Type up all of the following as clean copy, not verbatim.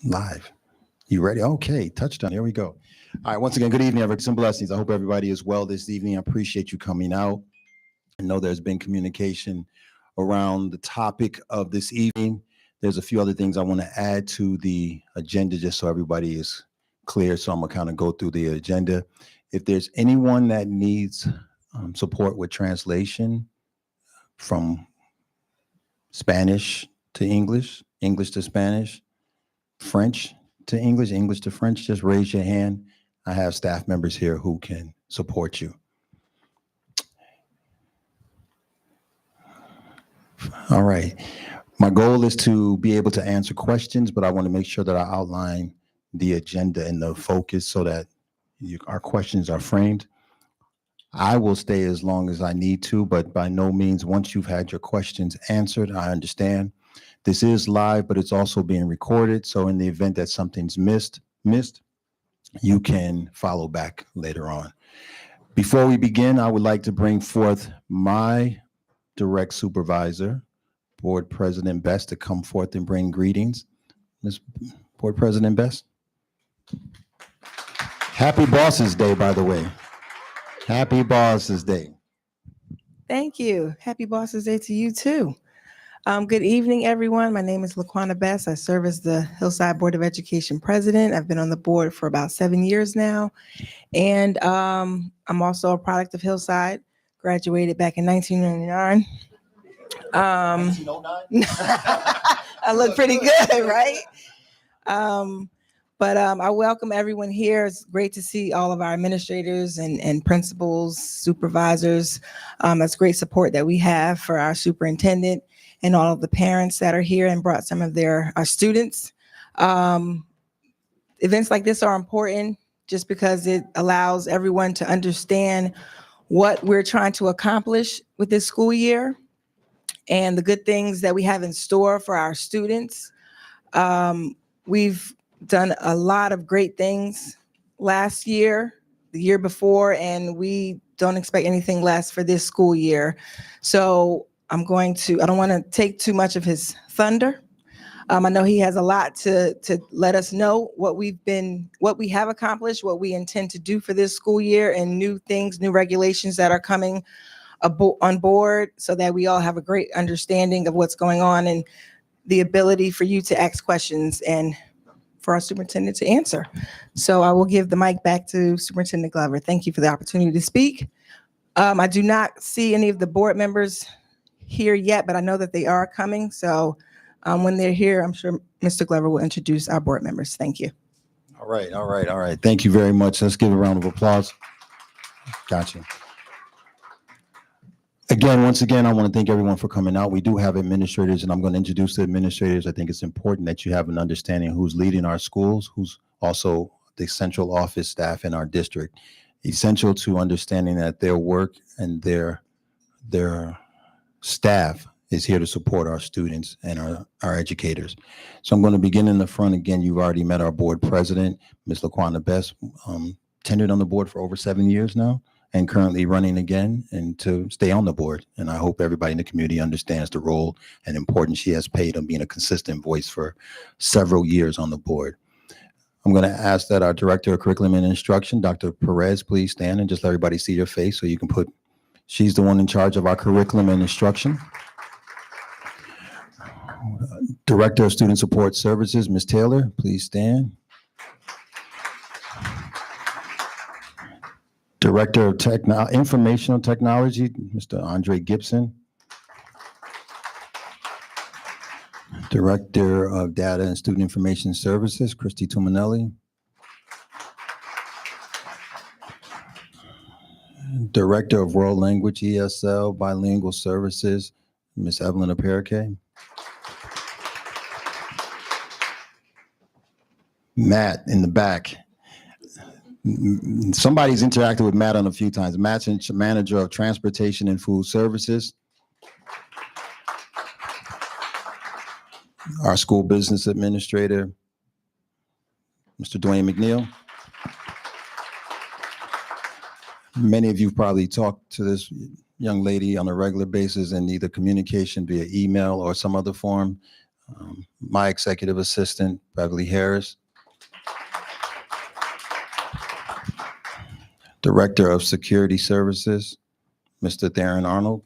Live. You ready? Okay, touchdown. Here we go. All right, once again, good evening, everyone. Some blessings. I hope everybody is well this evening. I appreciate you coming out. I know there's been communication around the topic of this evening. There's a few other things I want to add to the agenda just so everybody is clear. So I'm going to kind of go through the agenda. If there's anyone that needs support with translation from Spanish to English, English to Spanish, French to English, English to French, just raise your hand. I have staff members here who can support you. All right. My goal is to be able to answer questions, but I want to make sure that I outline the agenda and the focus so that our questions are framed. I will stay as long as I need to, but by no means, once you've had your questions answered, I understand. This is live, but it's also being recorded. So in the event that something's missed, you can follow back later on. Before we begin, I would like to bring forth my direct supervisor, Board President Best, to come forth and bring greetings. Ms. Board President Best. Happy Bosses Day, by the way. Happy Bosses Day. Thank you. Happy Bosses Day to you too. Good evening, everyone. My name is Laquana Best. I serve as the Hillside Board of Education president. I've been on the board for about 7 years now. And I'm also a product of Hillside, graduated back in 1999. 1909? I look pretty good, right? But I welcome everyone here. It's great to see all of our administrators and principals, supervisors. That's great support that we have for our superintendent and all of the parents that are here and brought some of our students. Events like this are important just because it allows everyone to understand what we're trying to accomplish with this school year and the good things that we have in store for our students. We've done a lot of great things last year, the year before, and we don't expect anything less for this school year. So I don't want to take too much of his thunder. I know he has a lot to let us know what we have accomplished, what we intend to do for this school year, and new things, new regulations that are coming on board so that we all have a great understanding of what's going on and the ability for you to ask questions and for our superintendent to answer. So I will give the mic back to Superintendent Glover. Thank you for the opportunity to speak. I do not see any of the board members here yet, but I know that they are coming. So when they're here, I'm sure Mr. Glover will introduce our board members. Thank you. All right. Thank you very much. Let's give a round of applause. Gotcha. Once again, I want to thank everyone for coming out. We do have administrators, and I'm going to introduce the administrators. I think it's important that you have an understanding of who's leading our schools, who's also the central office staff in our district. Essential to understanding that their work and their staff is here to support our students and our educators. So I'm going to begin in the front. Again, you've already met our board president, Ms. Laquana Best, tenured on the board for over 7 years now, and currently running again and to stay on the board. And I hope everybody in the community understands the role and importance she has played on being a consistent voice for several years on the board. I'm going to ask that our Director of Curriculum and Instruction, Dr. Perez, please stand and just let everybody see your face so you can she's the one in charge of our curriculum and instruction. Director of Student Support Services, Ms. Taylor, please stand. Director of Informational Technology, Mr. Andre Gibson. Director of Data and Student Information Services, Christy Tuminelli. Director of World Language ESL Bilingual Services, Ms. Evelyn Aperike. Matt in the back. Somebody's interacted with Matt on a few times. Matt's manager of Transportation and Food Services. Our school business administrator, Mr. Dwayne McNeil. Many of you probably talked to this young lady on a regular basis in either communication via email or some other form. My executive assistant, Beverly Harris. Director of Security Services, Mr. Theron Arnold.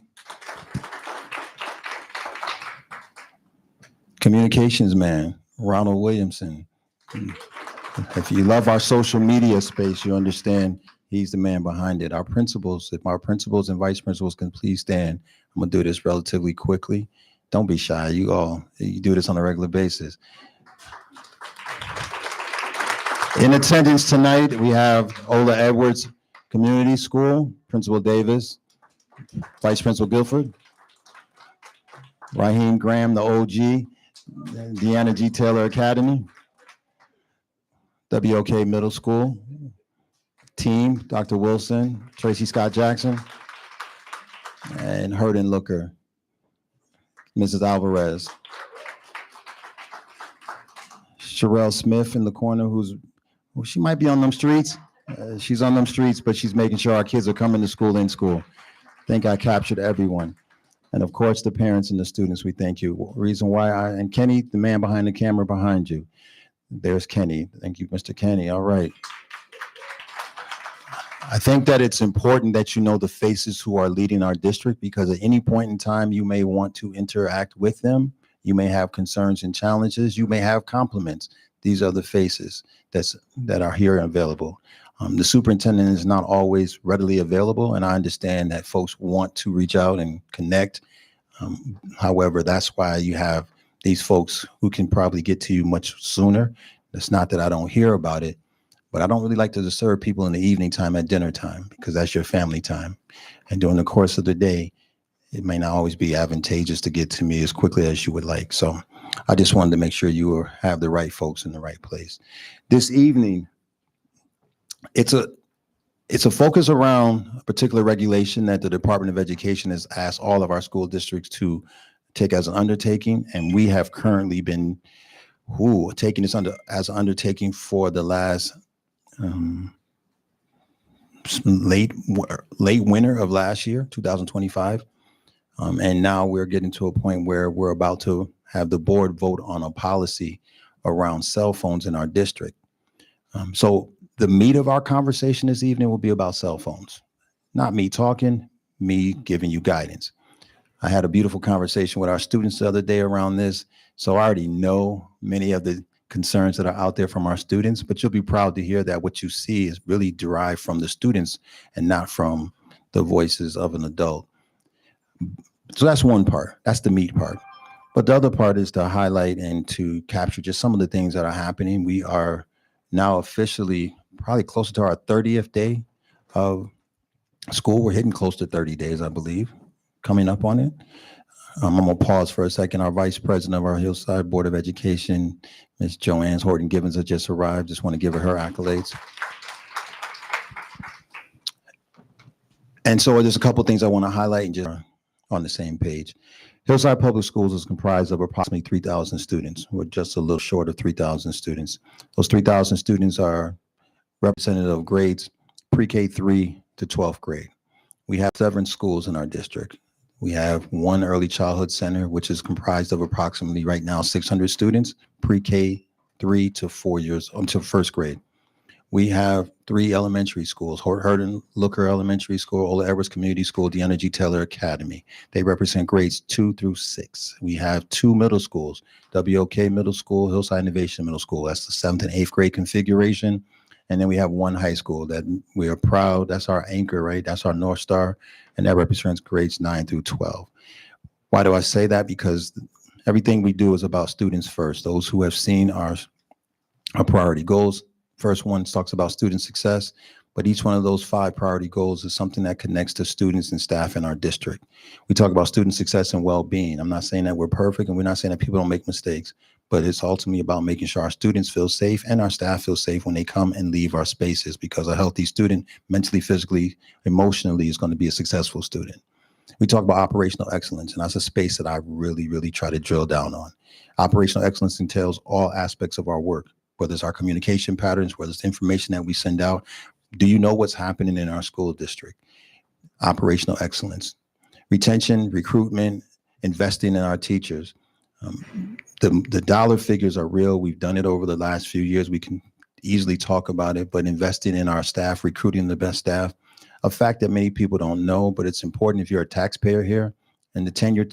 Communications man, Ronald Williamson. If you love our social media space, you understand he's the man behind it. Our principals, if our principals and vice principals can please stand, I'm gonna do this relatively quickly. Don't be shy, you do this on a regular basis. In attendance tonight, we have Ola Edwards Community School, Principal Davis, Vice Principal Guilford, Raheem Graham, the OG, Deanna G. Taylor Academy, WOK Middle School, team, Dr. Wilson, Tracy Scott Jackson, and Herden Looker, Mrs. Alvarez. Sherelle Smith in the corner, she might be on them streets. She's on them streets, but she's making sure our kids are coming to school in school. I think I captured everyone. And of course, the parents and the students, we thank you. Reason why and Kenny, the man behind the camera behind you. There's Kenny. Thank you, Mr. Kenny. All right. I think that it's important that you know the faces who are leading our district, because at any point in time, you may want to interact with them. You may have concerns and challenges. You may have compliments. These are the faces that are here and available. The superintendent is not always readily available, and I understand that folks want to reach out and connect. However, that's why you have these folks who can probably get to you much sooner. It's not that I don't hear about it, but I don't really like to disturb people in the evening time at dinner time, because that's your family time. And during the course of the day, it may not always be advantageous to get to me as quickly as you would like. So I just wanted to make sure you have the right folks in the right place. This evening, it's a focus around a particular regulation that the Department of Education has asked all of our school districts to take as an undertaking, and we have currently been taking this as an undertaking for the last late winter of last year, 2025. And now we're getting to a point where we're about to have the board vote on a policy around cell phones in our district. So the meat of our conversation this evening will be about cell phones. Not me talking, me giving you guidance. I had a beautiful conversation with our students the other day around this. So I already know many of the concerns that are out there from our students, but you'll be proud to hear that what you see is really derived from the students and not from the voices of an adult. So that's one part. That's the meat part. But the other part is to highlight and to capture just some of the things that are happening. We are now officially probably closer to our 30th day of school. We're hitting close to 30 days, I believe, coming up on it. I'm going to pause for a second. Our Vice President of our Hillside Board of Education, Ms. Joanne Horton Givens, has just arrived. Just want to give her accolades. And so there's a couple of things I want to highlight and just on the same page. Hillside Public Schools is comprised of approximately 3,000 students. We're just a little short of 3,000 students. Those 3,000 students are representative of grades pre-K 3 to 12th grade. We have 7 schools in our district. We have 1 early childhood center, which is comprised of approximately right now 600 students, pre-K 3 to 4 years until 1st grade. We have 3 elementary schools: Herden Looker Elementary School, Ola Edwards Community School, Deanna G. Taylor Academy. They represent grades 2 through 6. We have 2 middle schools: WOK Middle School, Hillside Innovation Middle School. That's the 7th and 8th grade configuration. And then we have 1 high school that we are proud. That's our anchor, right? That's our North Star. And that represents grades 9 through 12. Why do I say that? Because everything we do is about students first. Those who have seen our priority goals. First one talks about student success, but each one of those 5 priority goals is something that connects to students and staff in our district. We talk about student success and well-being. I'm not saying that we're perfect, and we're not saying that people don't make mistakes, but it's ultimately about making sure our students feel safe and our staff feel safe when they come and leave our spaces, because a healthy student, mentally, physically, emotionally, is going to be a successful student. We talk about operational excellence, and that's a space that I really, really try to drill down on. Operational excellence entails all aspects of our work, whether it's our communication patterns, whether it's information that we send out. Do you know what's happening in our school district? Operational excellence. Retention, recruitment, investing in our teachers. The dollar figures are real. We've done it over the last few years. We can easily talk about it, but investing in our staff, recruiting the best staff, a fact that many people don't know, but it's important if you're a taxpayer here. In the tenure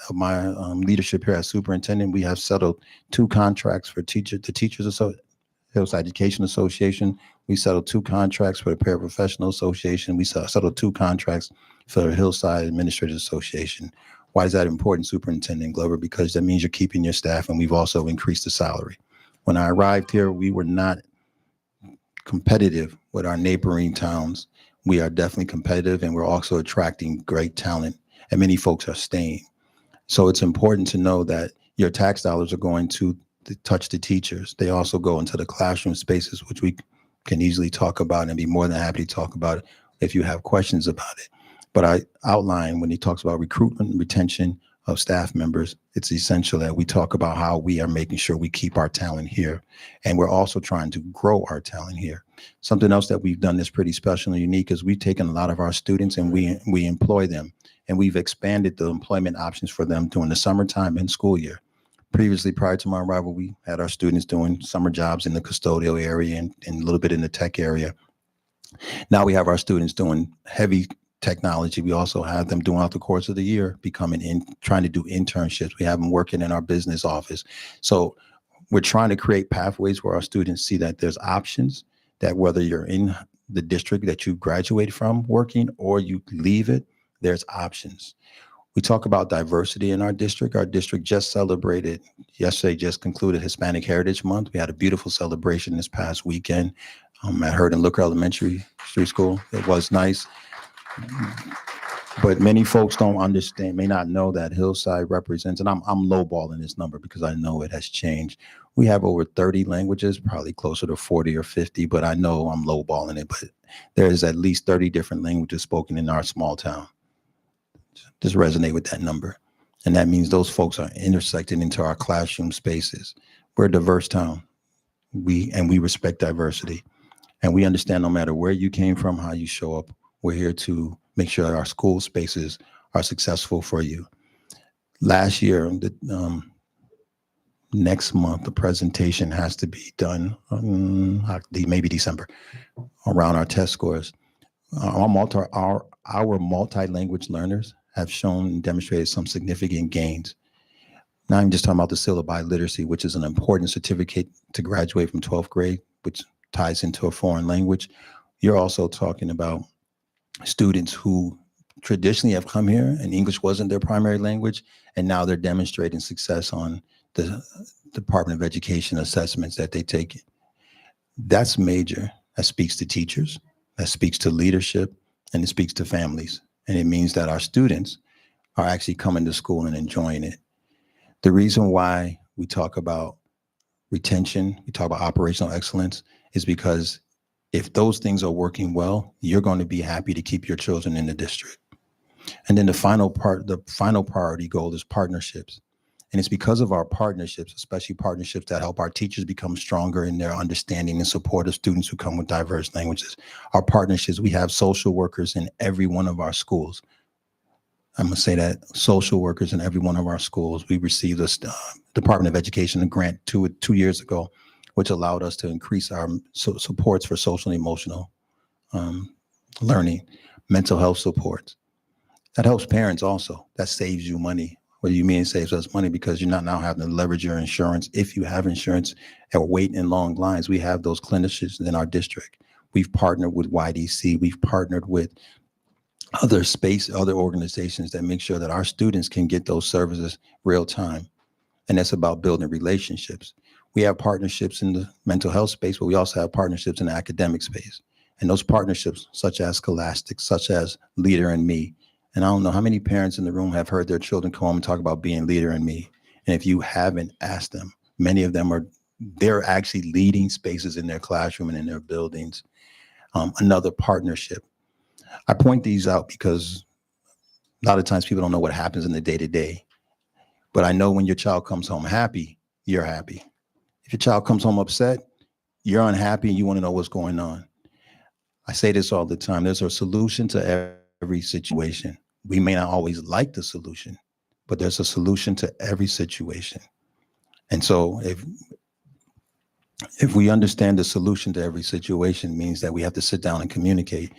of my leadership here as superintendent, we have settled 2 contracts for the Teachers Hillside Education Association. We settled 2 contracts for the Paraprofessional Association. We settled 2 contracts for the Hillside Administrators Association. Why is that important, Superintendent Glover? Because that means you're keeping your staff, and we've also increased the salary. When I arrived here, we were not competitive with our neighboring towns. We are definitely competitive, and we're also attracting great talent, and many folks are staying. So it's important to know that your tax dollars are going to touch the teachers. They also go into the classroom spaces, which we can easily talk about and be more than happy to talk about it if you have questions about it. But I outline when he talks about recruitment and retention of staff members, it's essential that we talk about how we are making sure we keep our talent here. And we're also trying to grow our talent here. Something else that we've done that's pretty special and unique is we've taken a lot of our students and we employ them. And we've expanded the employment options for them during the summertime and school year. Previously, prior to my arrival, we had our students doing summer jobs in the custodial area and a little bit in the tech area. Now we have our students doing heavy technology. We also have them doing out the course of the year, trying to do internships. We have them working in our business office. So we're trying to create pathways where our students see that there's options, that whether you're in the district that you graduate from working or you leave it, there's options. We talk about diversity in our district. Our district just concluded Hispanic Heritage Month. We had a beautiful celebration this past weekend at Hurd and Looker Elementary Street School. It was nice. But many folks don't understand, may not know that Hillside represents, and I'm lowballing this number because I know it has changed. We have over 30 languages, probably closer to 40 or 50, but I know I'm lowballing it, but there is at least 30 different languages spoken in our small town. Just resonate with that number. And that means those folks are intersected into our classroom spaces. We're a diverse town. We respect diversity. And we understand no matter where you came from, how you show up, we're here to make sure that our school spaces are successful for you. Last year, next month, the presentation has to be done, maybe December, around our test scores. Our multi-language learners have shown and demonstrated some significant gains. Now I'm just talking about the syllabi literacy, which is an important certificate to graduate from 12th grade, which ties into a foreign language. You're also talking about students who traditionally have come here and English wasn't their primary language, and now they're demonstrating success on the Department of Education assessments that they take. That's major. That speaks to teachers, that speaks to leadership, and it speaks to families. And it means that our students are actually coming to school and enjoying it. The reason why we talk about retention, we talk about operational excellence, is because if those things are working well, you're going to be happy to keep your children in the district. And then the final priority goal is partnerships. And it's because of our partnerships, especially partnerships that help our teachers become stronger in their understanding and support of students who come with diverse languages. Our partnerships, we have social workers in every one of our schools. I'm going to say that, social workers in every one of our schools. We received a Department of Education grant 2 years ago, which allowed us to increase our supports for social and emotional learning, mental health supports. That helps parents also. That saves you money. What do you mean it saves us money? Because you're not now having to leverage your insurance. If you have insurance or wait in long lines, we have those clinicians in our district. We've partnered with YDC. We've partnered with other organizations that make sure that our students can get those services real time. And that's about building relationships. We have partnerships in the mental health space, but we also have partnerships in the academic space. And those partnerships, such as Scholastic, such as Leader in Me. And I don't know how many parents in the room have heard their children come home and talk about being Leader in Me. And if you haven't asked them, many of them they're actually leading spaces in their classroom and in their buildings. Another partnership. I point these out because a lot of times people don't know what happens in the day-to-day. But I know when your child comes home happy, you're happy. If your child comes home upset, you're unhappy and you want to know what's going on. I say this all the time. There's a solution to every situation. We may not always like the solution, but there's a solution to every situation. And so if we understand the solution to every situation means that we have to sit down and communicate,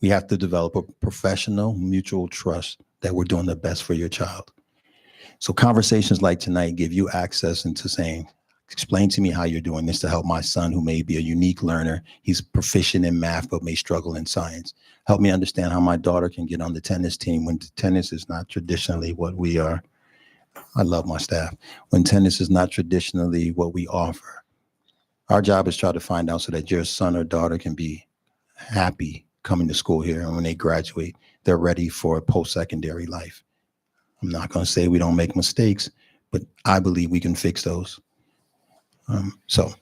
we have to develop a professional mutual trust that we're doing the best for your child. So conversations like tonight give you access into saying, explain to me how you're doing this to help my son, who may be a unique learner. He's proficient in math, but may struggle in science. Help me understand how my daughter can get on the tennis team when tennis is not traditionally what we are. I love my staff. When tennis is not traditionally what we offer. Our job is try to find out so that your son or daughter can be happy coming to school here. And when they graduate, they're ready for post-secondary life. I'm not going to say we don't make mistakes, but I believe we can fix those. So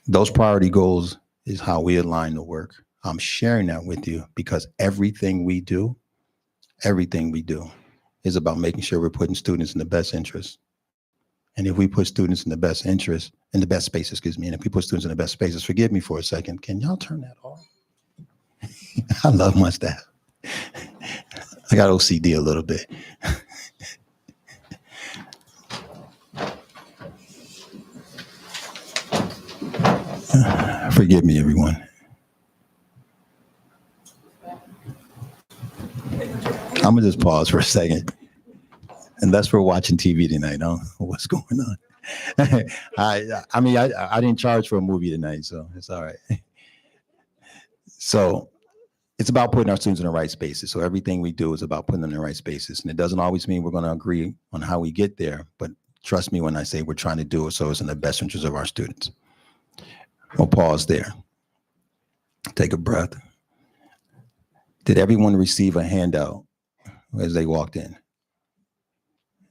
those priority goals is how we align the work. I'm sharing that with you because everything we do is about making sure we're putting students in the best interest. And if we put students in the best interest, in the best spaces, and if we put students in the best spaces, forgive me for a second, can y'all turn that off? I love my staff. I got OCD a little bit. Forgive me, everyone. I'm gonna just pause for a second. Unless we're watching TV tonight, I don't know what's going on. I didn't charge for a movie tonight, so it's all right. So it's about putting our students in the right spaces. So everything we do is about putting them in the right spaces. And it doesn't always mean we're going to agree on how we get there, but trust me when I say we're trying to do it so it's in the best interest of our students. We'll pause there. Take a breath. Did everyone receive a handout as they walked in?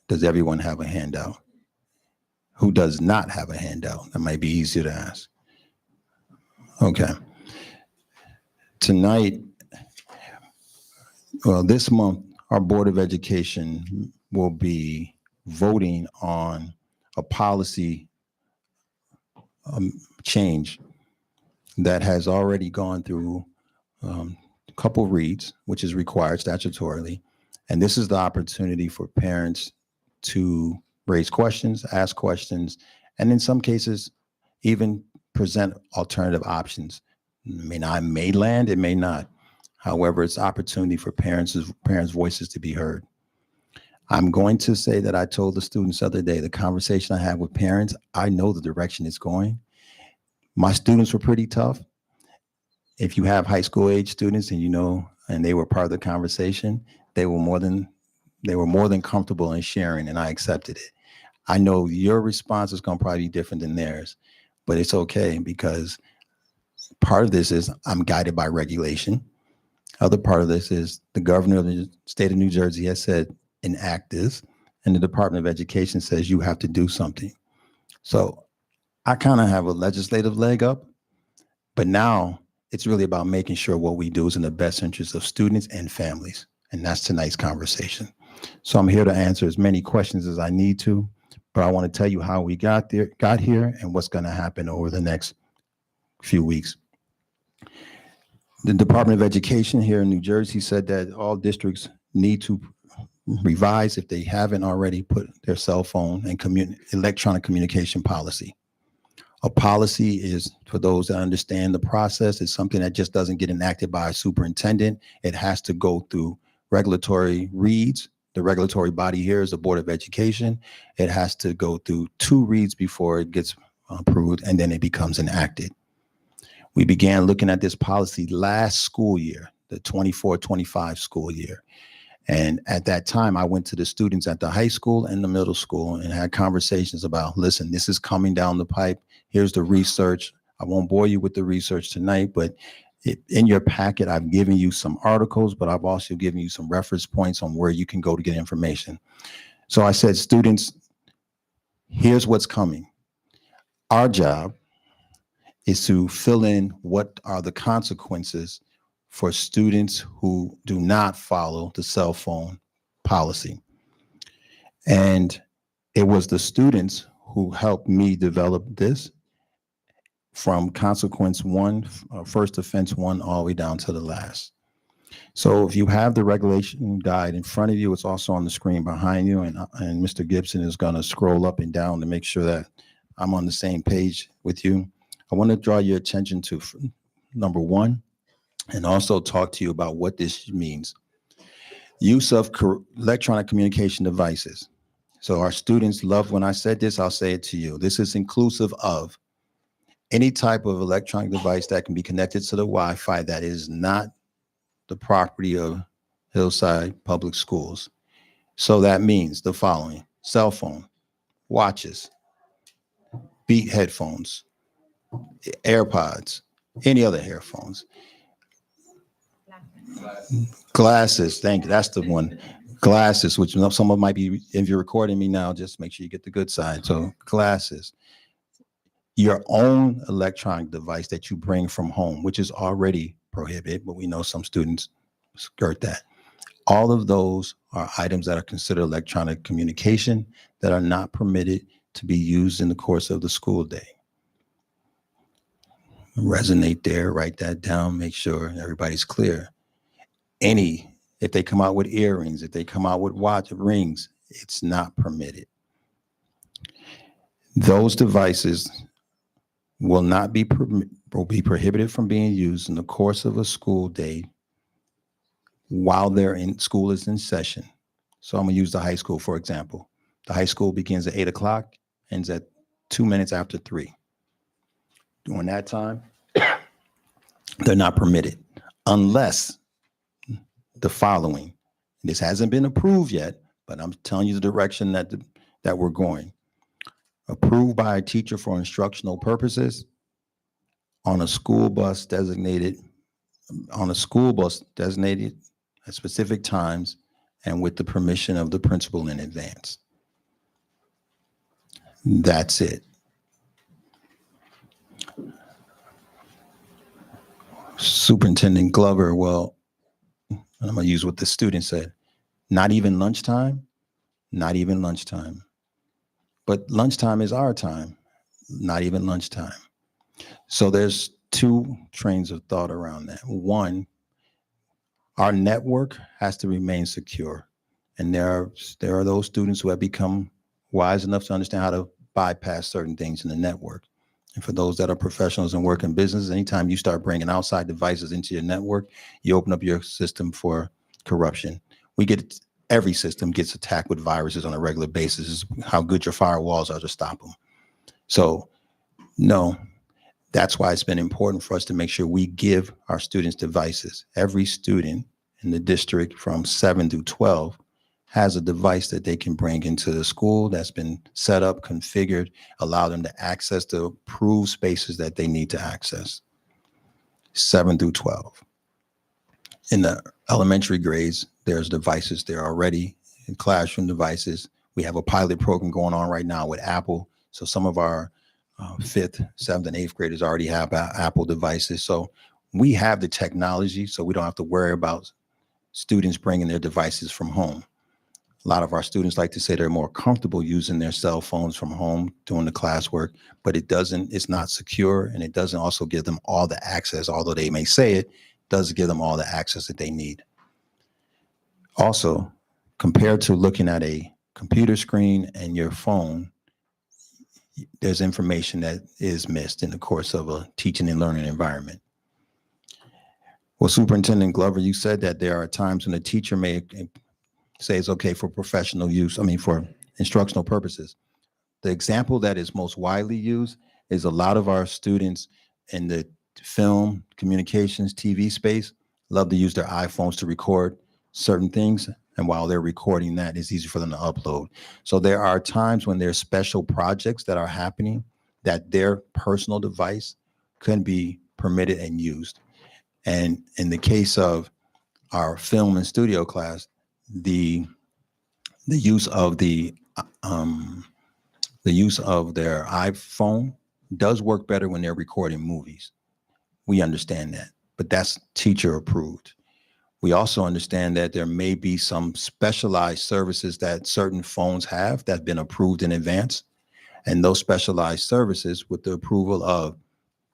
Does everyone have a handout? Who does not have a handout? That might be easier to ask. Okay. Tonight, well, this month, our Board of Education will be voting on a policy change that has already gone through a couple reads, which is required statutorily. And this is the opportunity for parents to raise questions, ask questions, and in some cases, even present alternative options. It may land, it may not. However, it's opportunity for parents' voices to be heard. I'm going to say that I told the students the other day, the conversation I had with parents, I know the direction it's going. My students were pretty tough. If you have high school age students and they were part of the conversation, they were more than comfortable in sharing, and I accepted it. I know your response is going to probably be different than theirs, but it's okay because part of this is I'm guided by regulation. Other part of this is the governor of the state of New Jersey has said enact this, and the Department of Education says you have to do something. So I kind of have a legislative leg up, but now it's really about making sure what we do is in the best interest of students and families. And that's tonight's conversation. So I'm here to answer as many questions as I need to, but I want to tell you how we got here, and what's going to happen over the next few weeks. The Department of Education here in New Jersey said that all districts need to revise, if they haven't already, put their cell phone and electronic communication policy. A policy is, for those that understand the process, is something that just doesn't get enacted by a superintendent. It has to go through regulatory reads. The regulatory body here is the Board of Education. It has to go through 2 reads before it gets approved, and then it becomes enacted. We began looking at this policy last school year, the 24-25 school year. And at that time, I went to the students at the high school and the middle school and had conversations about, listen, this is coming down the pipe. Here's the research. I won't bore you with the research tonight, but in your packet, I've given you some articles, but I've also given you some reference points on where you can go to get information. So I said, students, here's what's coming. Our job is to fill in what are the consequences for students who do not follow the cell phone policy. And it was the students who helped me develop this from consequence 1, first offense 1, all the way down to the last. So if you have the regulation guide in front of you, it's also on the screen behind you, and Mr. Gibson is going to scroll up and down to make sure that I'm on the same page with you. I want to draw your attention to number one, and also talk to you about what this means. Use of electronic communication devices. So our students love when I said this, I'll say it to you. This is inclusive of any type of electronic device that can be connected to the Wi-Fi that is not the property of Hillside Public Schools. So that means the following: cell phone, watches, Beat headphones, AirPods, any other earphones, glasses. Thank you. That's the one. Glasses, which someone might be, if you're recording me now, just make sure you get the good side. So glasses, your own electronic device that you bring from home, which is already prohibited, but we know some students skirt that. All of those are items that are considered electronic communication that are not permitted to be used in the course of the school day. Resonate there, write that down, make sure everybody's clear. If they come out with earrings, if they come out with watch rings, it's not permitted. Those devices will be prohibited from being used in the course of a school day while school is in session. So I'm gonna use the high school, for example. The high school begins at 8 o'clock, ends at 2 minutes after 3. During that time, they're not permitted unless the following. This hasn't been approved yet, but I'm telling you the direction that we're going. Approved by a teacher for instructional purposes on a school bus designated at specific times and with the permission of the principal in advance. That's it. Superintendent Glover, well, I'm going to use what the student said. Not even lunchtime? Not even lunchtime. But lunchtime is our time. Not even lunchtime. So there's two trains of thought around that. One, our network has to remain secure. And there are those students who have become wise enough to understand how to bypass certain things in the network. And for those that are professionals and work in business, anytime you start bringing outside devices into your network, you open up your system for corruption. Every system gets attacked with viruses on a regular basis. Is how good your firewalls are to stop them. So, no, that's why it's been important for us to make sure we give our students devices. Every student in the district from 7 through 12 has a device that they can bring into the school that's been set up, configured, allow them to access the approved spaces that they need to access. 7 through 12. In the elementary grades, there's devices there already, in classroom devices. We have a pilot program going on right now with Apple. So some of our 5th, 7th, and 8th graders already have Apple devices. So we have the technology, so we don't have to worry about students bringing their devices from home. A lot of our students like to say they're more comfortable using their cell phones from home doing the classwork, but it's not secure, and it doesn't also give them all the access, although they may say it does give them all the access that they need. Also, compared to looking at a computer screen and your phone, there's information that is missed in the course of a teaching and learning environment. Well, Superintendent Glover, you said that there are times when a teacher may say it's okay for professional use, for instructional purposes. The example that is most widely used is a lot of our students in the film, communications, TV space love to use their iPhones to record certain things. And while they're recording that, it's easy for them to upload. So there are times when there's special projects that are happening that their personal device can be permitted and used. And in the case of our film and studio class, the use of their iPhone does work better when they're recording movies. We understand that, but that's teacher approved. We also understand that there may be some specialized services that certain phones have that have been approved in advance. And those specialized services, with the approval of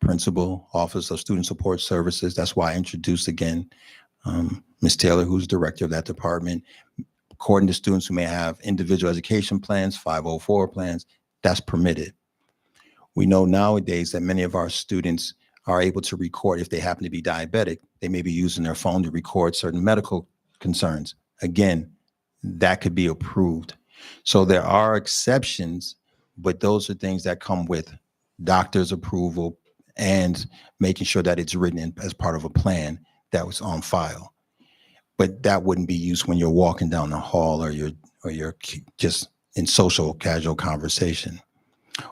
principal, Office of Student Support Services, that's why I introduced again Ms. Taylor, who's director of that department, according to students who may have individual education plans, 504 plans, that's permitted. We know nowadays that many of our students are able to record if they happen to be diabetic. They may be using their phone to record certain medical concerns. Again, that could be approved. So there are exceptions, but those are things that come with doctor's approval and making sure that it's written in as part of a plan that was on file. But that wouldn't be used when you're walking down the hall or you're just in social casual conversation.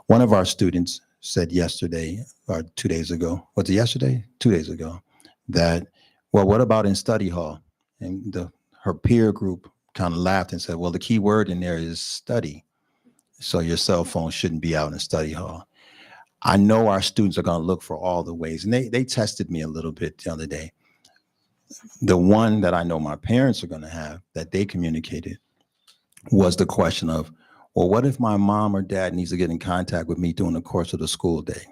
One of our students said yesterday or 2 days ago, was it yesterday? 2 days ago, that, well, what about in study hall? And her peer group kind of laughed and said, well, the key word in there is study. So your cell phone shouldn't be out in study hall. I know our students are going to look for all the ways. And they tested me a little bit the other day. The one that I know my parents are going to have that they communicated was the question of, well, what if my mom or dad needs to get in contact with me during the course of the school day?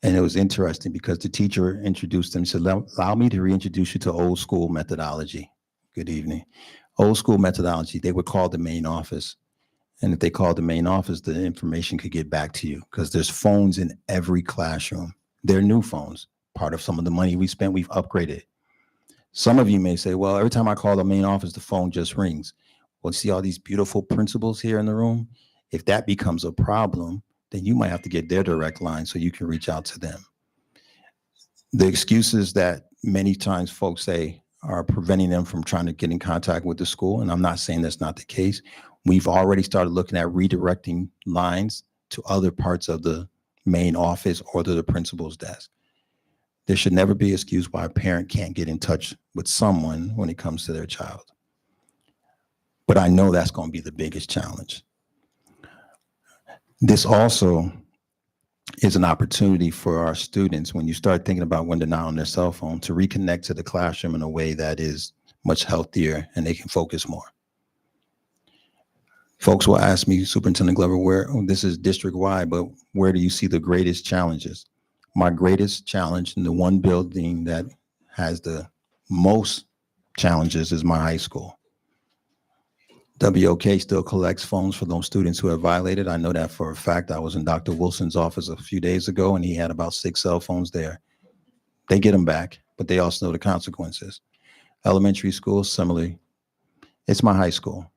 And it was interesting because the teacher introduced them, said, allow me to reintroduce you to old school methodology. Good evening. Old school methodology, they would call the main office. And if they called the main office, the information could get back to you because there's phones in every classroom. They're new phones. Part of some of the money we spent, we've upgraded. Some of you may say, well, every time I call the main office, the phone just rings. Well, see all these beautiful principals here in the room? If that becomes a problem, then you might have to get their direct line so you can reach out to them. The excuses that many times folks say are preventing them from trying to get in contact with the school, and I'm not saying that's not the case. We've already started looking at redirecting lines to other parts of the main office or to the principal's desk. There should never be an excuse why a parent can't get in touch with someone when it comes to their child. But I know that's going to be the biggest challenge. This also is an opportunity for our students, when you start thinking about when they're not on their cell phone, to reconnect to the classroom in a way that is much healthier and they can focus more. Folks will ask me, Superintendent Glover, this is district-wide, but where do you see the greatest challenges? My greatest challenge in the one building that has the most challenges is my high school. WOK still collects phones for those students who have violated. I know that for a fact. I was in Dr. Wilson's office a few days ago, and he had about 6 cell phones there. They get them back, but they also know the consequences. Elementary school, similarly. It's my high school.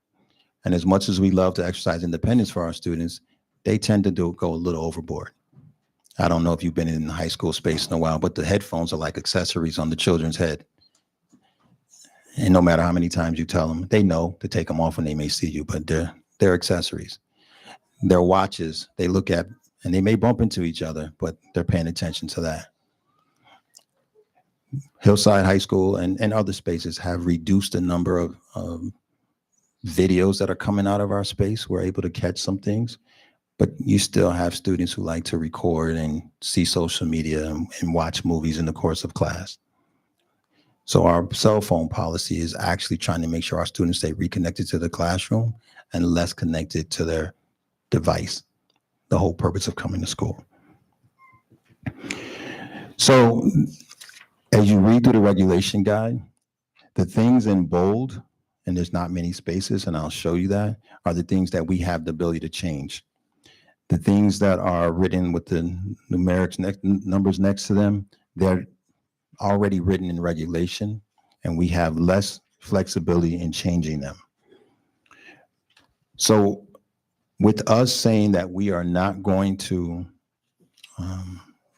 And as much as we love to exercise independence for our students, they tend to go a little overboard. I don't know if you've been in the high school space in a while, but the headphones are like accessories on the children's head. And no matter how many times you tell them, they know to take them off when they may see you, but they're accessories. Their watches, they look at, and they may bump into each other, but they're paying attention to that. Hillside High School and other spaces have reduced the number of videos that are coming out of our space. We're able to catch some things, but you still have students who like to record and see social media and watch movies in the course of class. So our cell phone policy is actually trying to make sure our students stay reconnected to the classroom and less connected to their device, the whole purpose of coming to school. So as you read through the regulation guide, the things in bold, and there's not many spaces, and I'll show you that, are the things that we have the ability to change. The things that are written with the numbers next to them, they're already written in regulation, and we have less flexibility in changing them. So with us saying that we are not going to,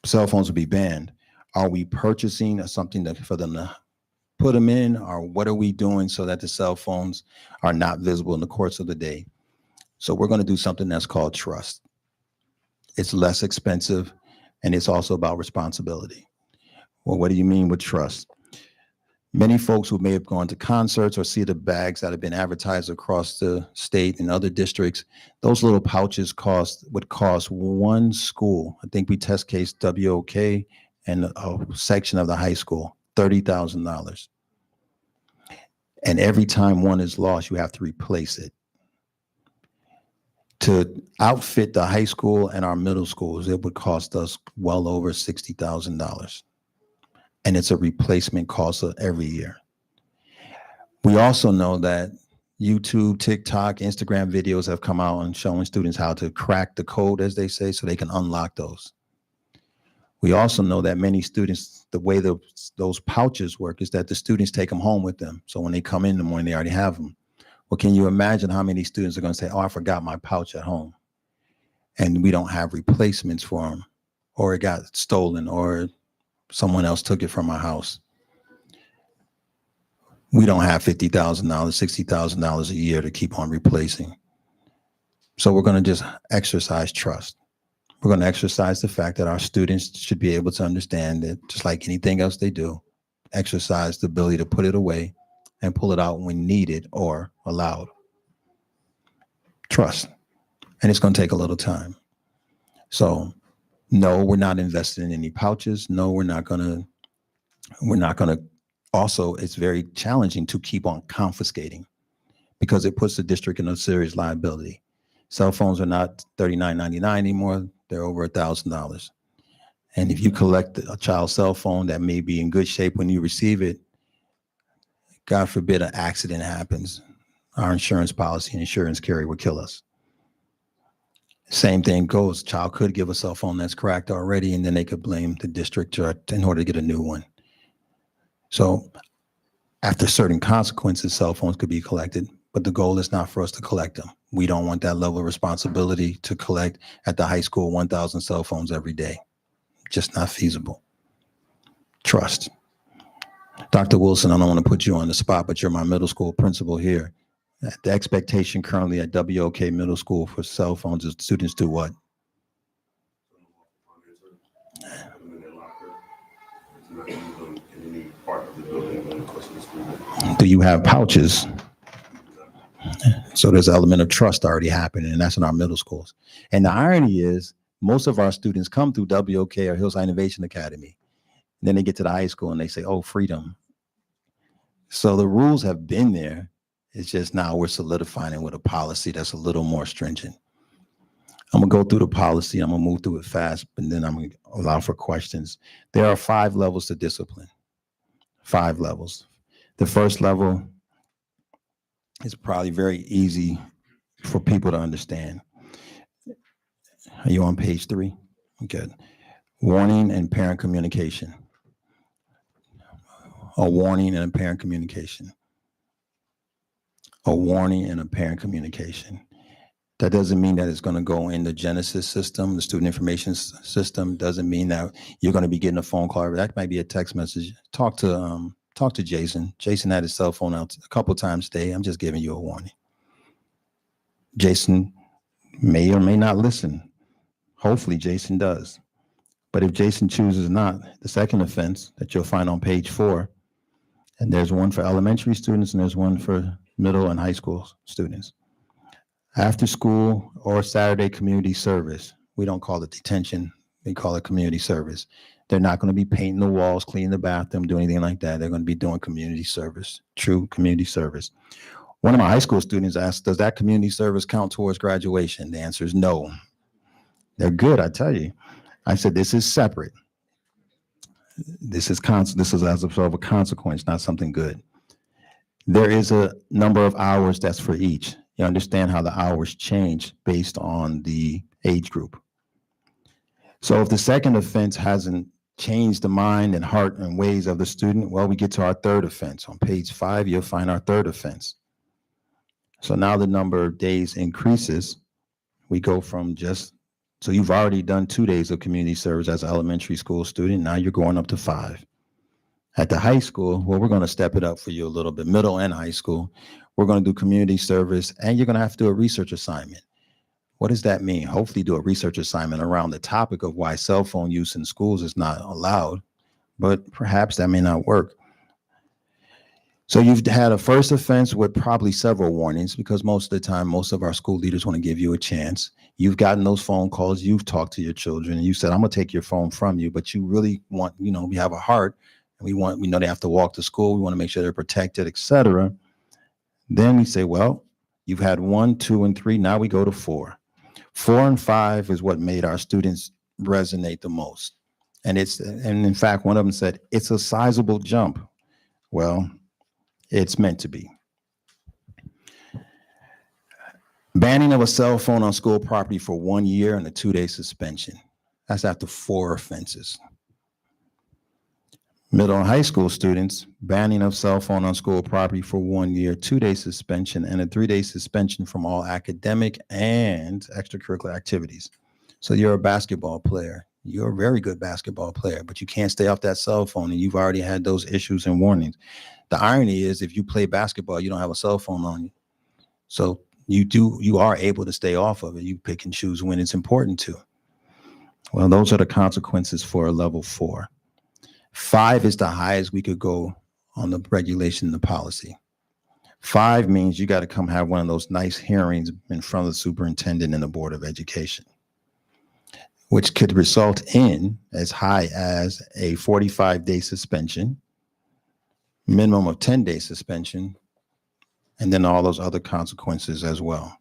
cell phones will be banned, are we purchasing something for them to put them in, or what are we doing so that the cell phones are not visible in the course of the day? So we're going to do something that's called trust. It's less expensive, and it's also about responsibility. Well, what do you mean with trust? Many folks who may have gone to concerts or see the bags that have been advertised across the state and other districts, those little pouches would cost one school. I think we test case WOK and a section of the high school, $30,000. And every time one is lost, you have to replace it. To outfit the high school and our middle schools, it would cost us well over $60,000. and it's a replacement cost of every year. We also know that YouTube, TikTok, Instagram videos have come out and showing students how to crack the code, as they say, so they can unlock those. We also know that many students, the way those pouches work is that the students take them home with them. So when they come in the morning, they already have them. Well, can you imagine how many students are going to say, oh, I forgot my pouch at home, and we don't have replacements for them, or it got stolen, or someone else took it from our house. We don't have $50,000, $60,000 a year to keep on replacing. So we're going to just exercise trust. We're going to exercise the fact that our students should be able to understand that, just like anything else they do, exercise the ability to put it away and pull it out when needed or allowed. Trust. And it's going to take a little time. So no, we're not invested in any pouches. No, we're not going to. Also, it's very challenging to keep on confiscating because it puts the district in a serious liability. Cell phones are not $39.99 anymore. They're over $1,000. And if you collect a child's cell phone that may be in good shape when you receive it, God forbid an accident happens, our insurance policy and insurance carrier will kill us. Same thing goes. Child could give a cell phone that's cracked already, and then they could blame the district in order to get a new one. So after certain consequences, cell phones could be collected, but the goal is not for us to collect them. We don't want that level of responsibility to collect at the high school 1,000 cell phones every day. Just not feasible. Trust. Dr. Wilson, I don't want to put you on the spot, but you're my middle school principal here. The expectation currently at WOK Middle School for cell phones is students do what? Do you have pouches? So there's an element of trust already happening, and that's in our middle schools. And the irony is most of our students come through WOK or Hillside Innovation Academy. And then they get to the high school and they say, oh, freedom. So the rules have been there. It's just now we're solidifying it with a policy that's a little more stringent. I'm going to go through the policy. I'm going to move through it fast, but then I'm going to allow for questions. There are 5 levels to discipline. 5 levels. The first level is probably very easy for people to understand. Are you on page 3? Good. Warning and parent communication. A warning and a parent communication. A warning and a parent communication. That doesn't mean that it's going to go in the Genesis system, the student information system. Doesn't mean that you're going to be getting a phone call. That might be a text message. Talk to Jason. Jason had his cell phone out a couple times today. I'm just giving you a warning. Jason may or may not listen. Hopefully Jason does. But if Jason chooses not, the second offense that you'll find on page 4, and there's one for elementary students and there's one for middle and high school students. After school or Saturday community service, we don't call it detention, we call it community service. They're not going to be painting the walls, cleaning the bathroom, doing anything like that. They're going to be doing community service, true community service. One of my high school students asked, does that community service count towards graduation? The answer is no. They're good, I tell you. I said, this is separate. This is as of a consequence, not something good. There is a number of hours that's for each. You understand how the hours change based on the age group. So if the second offense hasn't changed the mind and heart and ways of the student, well, we get to our third offense. On page 5, you'll find our third offense. So now the number of days increases. We go from so you've already done 2 days of community service as an elementary school student. Now you're going up to 5. At the high school, well, we're going to step it up for you a little bit, middle and high school. We're going to do community service, and you're going to have to do a research assignment. What does that mean? Hopefully do a research assignment around the topic of why cell phone use in schools is not allowed, but perhaps that may not work. So you've had a first offense with probably several warnings, because most of the time, most of our school leaders want to give you a chance. You've gotten those phone calls, you've talked to your children, and you said, I'm going to take your phone from you, but you really want, we have a heart, and we know they have to walk to school. We want to make sure they're protected, etc. Then we say, well, you've had 1, 2, and 3. Now we go to 4. 4 and 5 is what made our students resonate the most. And in fact, one of them said, it's a sizable jump. Well, it's meant to be. Banning of a cell phone on school property for 1 year and a 2-day suspension. That's after 4 offenses. Middle and high school students, banning of cell phone on school property for 1 year, 2-day suspension, and a 3-day suspension from all academic and extracurricular activities. So you're a basketball player. You're a very good basketball player, but you can't stay off that cell phone, and you've already had those issues and warnings. The irony is, if you play basketball, you don't have a cell phone on you. So you are able to stay off of it. You pick and choose when it's important to. Well, those are the consequences for a level 4. 5 is the highest we could go on the regulation and the policy. 5 means you got to come have one of those nice hearings in front of the superintendent and the Board of Education, which could result in as high as a 45-day suspension, minimum of 10-day suspension, and then all those other consequences as well.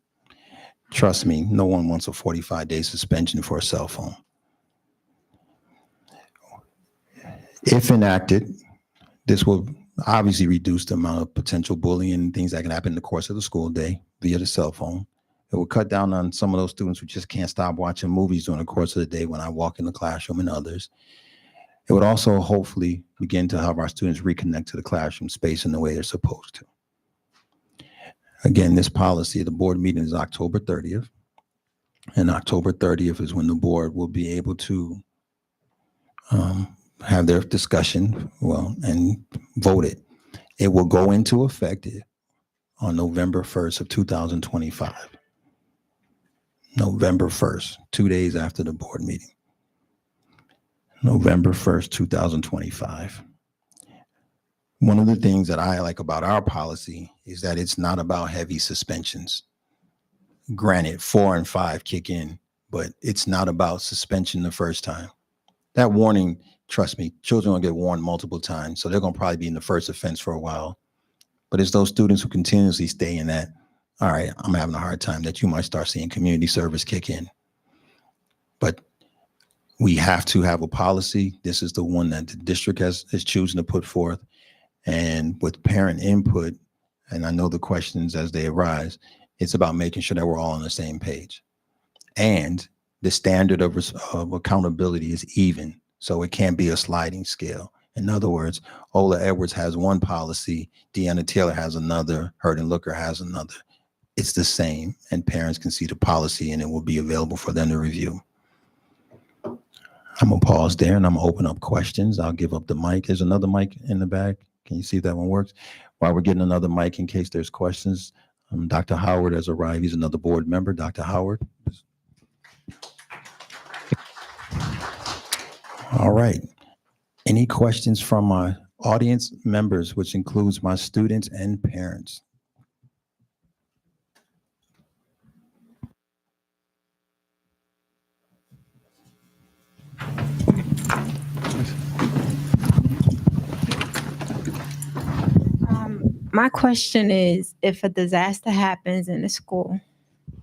Trust me, no one wants a 45-day suspension for a cell phone. If enacted, this will obviously reduce the amount of potential bullying and things that can happen in the course of the school day via the cell phone. It will cut down on some of those students who just can't stop watching movies during the course of the day when I walk in the classroom and others. It would also hopefully begin to help our students reconnect to the classroom space in the way they're supposed to. Again, this policy, the board meeting is October 30th. And October 30th is when the board will be able to have their discussion, and vote it. It will go into effect on November 1st of 2025. November 1st, 2 days after the board meeting. November 1st, 2025. One of the things that I like about our policy is that it's not about heavy suspensions. Granted, 4 and 5 kick in, but it's not about suspension the first time. That warning, trust me, children will get warned multiple times, so they're going to probably be in the first offense for a while. But it's those students who continuously stay in that, all right, I'm having a hard time, that you might start seeing community service kick in. But we have to have a policy. This is the one that the district is choosing to put forth. And with parent input, and I know the questions as they arise, it's about making sure that we're all on the same page. And the standard of accountability is even, so it can't be a sliding scale. In other words, Ola Edwards has one policy, Deanna Taylor has another, Hurd Looker has another. It's the same, and parents can see the policy, and it will be available for them to review. I'm gonna pause there, and I'm gonna open up questions. I'll give up the mic. There's another mic in the back. Can you see if that one works? While we're getting another mic in case there's questions, Dr. Howard has arrived. He's another board member. Dr. Howard. All right. Any questions from my audience members, which includes my students and parents? My question is, if a disaster happens in the school,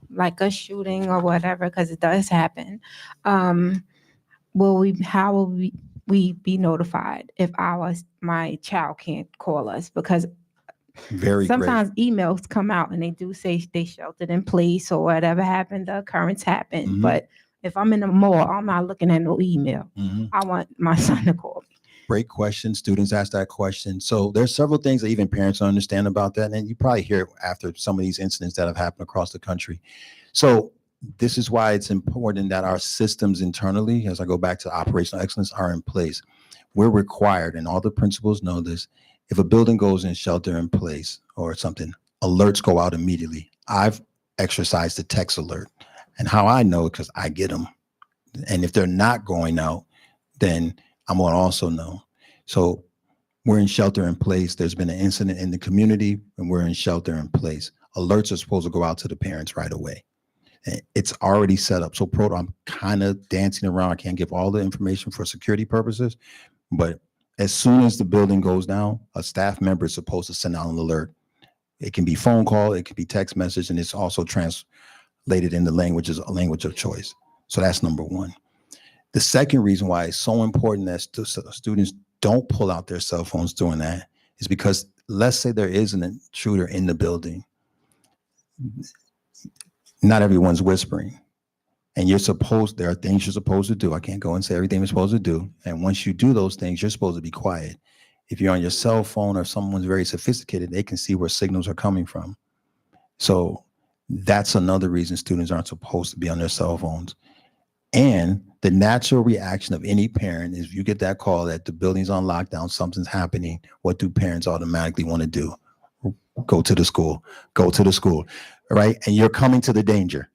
like a shooting or whatever, because it does happen, how will we be notified if my child can't call us? Because sometimes emails come out and they do say they sheltered in place or whatever happened, the occurrence happened. Mm-hmm. But if I'm in the mall, I'm not looking at no email. Mm-hmm. I want my son to call me. Great question. Students ask that question. So there's several things that even parents don't understand about that. And you probably hear after some of these incidents that have happened across the country. So this is why it's important that our systems internally, as I go back to operational excellence, are in place. We're required, and all the principals know this, if a building goes in shelter in place or something, alerts go out immediately. I've exercised the text alert. And how I know, because I get them. And if they're not going out, then I'm going to also know. So we're in shelter in place. There's been an incident in the community, and we're in shelter in place. Alerts are supposed to go out to the parents right away. And it's already set up. So I'm kind of dancing around. I can't give all the information for security purposes, but as soon as the building goes down, a staff member is supposed to send out an alert. It can be phone call, it can be text message, and it's also translated in the language of choice. So that's number one. The second reason why it's so important that students don't pull out their cell phones during that is because let's say there is an intruder in the building. Not everyone's whispering. And there are things you're supposed to do. I can't go and say everything you're supposed to do. And once you do those things, you're supposed to be quiet. If you're on your cell phone or someone's very sophisticated, they can see where signals are coming from. So that's another reason students aren't supposed to be on their cell phones. And the natural reaction of any parent is if you get that call that the building's on lockdown, something's happening, what do parents automatically want to do? Go to the school, right? And you're coming to the danger.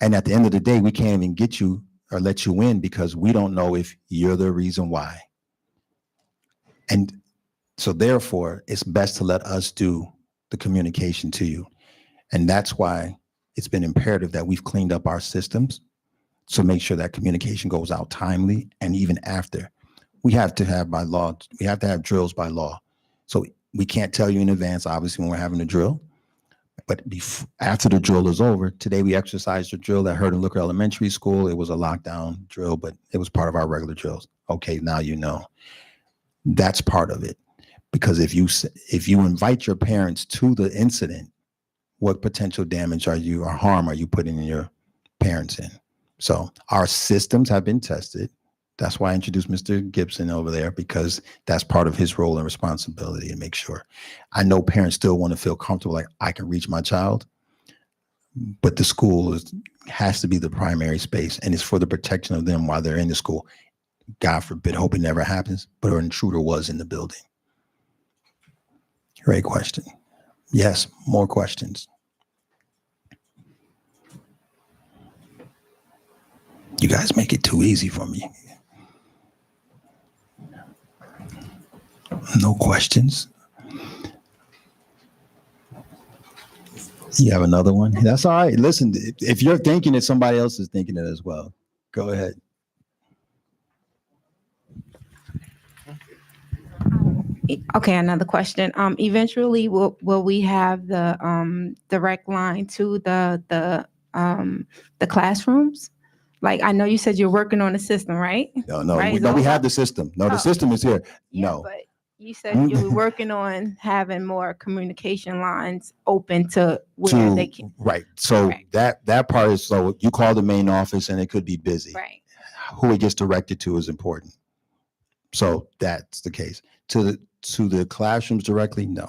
And at the end of the day, we can't even get you or let you in because we don't know if you're the reason why. And so therefore, it's best to let us do the communication to you. And that's why it's been imperative that we've cleaned up our systems to make sure that communication goes out timely. And even after, we have to have by law, we have to have drills by law. So we can't tell you in advance, obviously, when we're having a drill. But after the drill is over, today we exercised a drill that Hurd and Looker Elementary School. It was a lockdown drill, but it was part of our regular drills. Okay, now you know. That's part of it. Because if you invite your parents to the incident, what potential damage or harm are you putting your parents in? So our systems have been tested. That's why I introduced Mr. Gibson over there, because that's part of his role and responsibility to make sure. I know parents still want to feel comfortable, like I can reach my child, but the school has to be the primary space, and it's for the protection of them while they're in the school. God forbid, hope it never happens, but an intruder was in the building. Great question. Yes, more questions. You guys make it too easy for me. No questions. You have another one? That's all right. Listen, if you're thinking it, somebody else is thinking it as well. Go ahead. Okay, another question. Eventually, will we have the direct line to the classrooms? Like, I know you said you're working on the system, right? No, Right? we have the system. No, the system is here. Yeah, No. but you said you were working on having more communication lines open to where they can. Right. So that part is, so you call the main office and it could be busy. Right. Who it gets directed to is important. So that's the case. To the classrooms directly, no.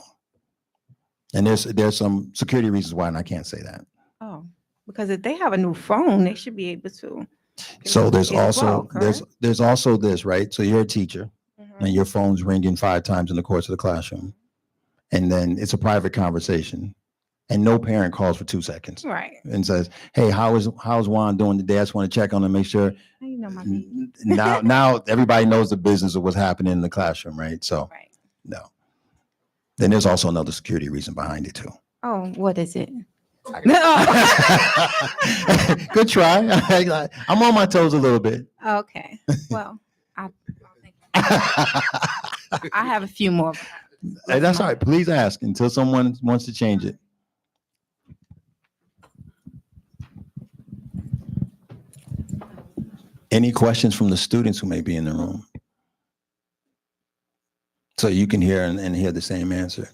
And there's some security reasons why, and I can't say that. Oh, because if they have a new phone, they should be able to. So there's also this, right? So you're a teacher and your phone's ringing 5 times in the course of the classroom, and then it's a private conversation, and no parent calls for 2 seconds, right, and says, "Hey, how's Juan doing today? I just want to check on him, make sure." You know my baby. now everybody knows the business of what's happening in the classroom, right? So no. Then there's also another security reason behind it too. Oh, what is it? Good try. I'm on my toes a little bit. Okay. Well, I have a few more. Hey, that's all right. Please ask until someone wants to change it. Any questions from the students who may be in the room? So you can hear and hear the same answer.